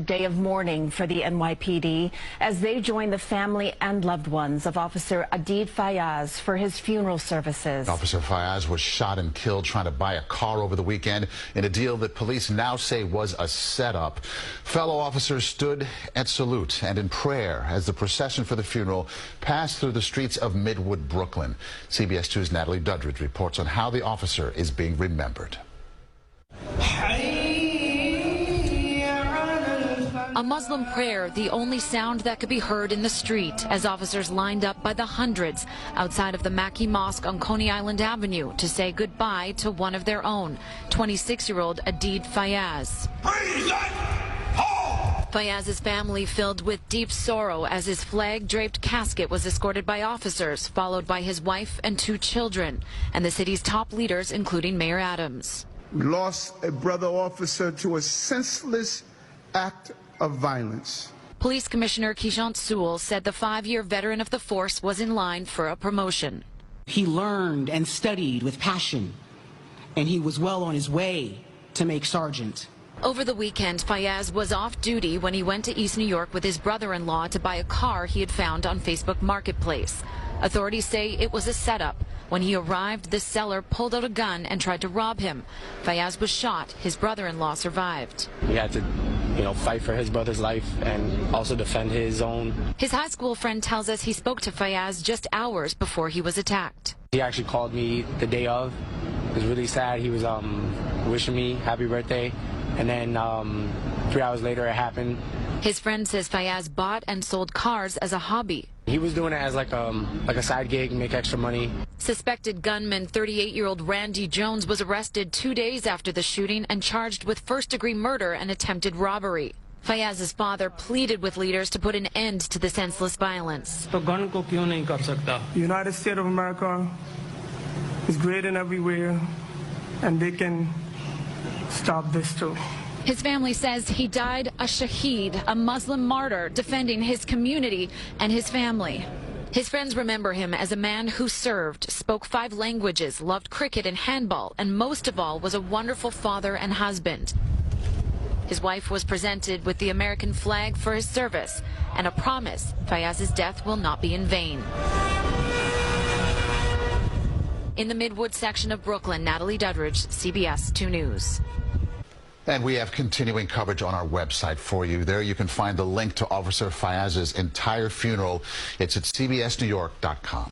Day of mourning for the NYPD as they join the family and loved ones of Officer Adid Fayaz for his funeral services. Officer Fayaz was shot and killed trying to buy a car over the weekend in a deal that police now say was a setup. Fellow officers stood at salute and in prayer as the procession for the funeral passed through the streets of Midwood, Brooklyn. CBS 2's Natalie Duddridge reports on how the officer is being remembered. A Muslim prayer, the only sound that could be heard in the street as officers lined up by the hundreds outside of the Mackey Mosque on Coney Island Avenue to say goodbye to one of their own, 26-year-old Adid Fayaz. Fayaz's family filled with deep sorrow as his flag-draped casket was escorted by officers, followed by his wife and 2 children, and the city's top leaders, including Mayor Adams. We lost a brother officer to a senseless act of violence. Police Commissioner Keechant Sewell said the 5-year veteran of the force was in line for a promotion. He learned and studied with passion, and he was well on his way to make sergeant. Over the weekend, Fayaz was off duty when he went to East New York with his brother-in-law to buy a car he had found on Facebook Marketplace. Authorities say it was a setup. When he arrived, the seller pulled out a gun and tried to rob him. Fayaz was shot. His brother-in-law survived. He had to, fight for his brother's life and also defend his own. His high school friend tells us he spoke to Fayaz just hours before he was attacked. He actually called me the day of. It was really sad. He was wishing me happy birthday. And then 3 hours later it happened. His friend says Fayaz bought and sold cars as a hobby. He was doing it as like a side gig, make extra money. Suspected gunman 38-year-old Randy Jones was arrested 2 days after the shooting and charged with first-degree murder and attempted robbery. Fayaz's father pleaded with leaders to put an end to the senseless violence. The United States of America is great in everywhere, and they can stop this too. His family says he died a shaheed, a Muslim martyr defending his community and his family. His friends remember him as a man who served, spoke 5 languages, loved cricket and handball, and most of all was a wonderful father and husband. His wife was presented with the American flag for his service and a promise Fayaz's death will not be in vain. In the Midwood section of Brooklyn, Natalie Duddridge, CBS 2 News. And we have continuing coverage on our website for you. There you can find the link to Officer Fayaz's entire funeral. It's at cbsnewyork.com.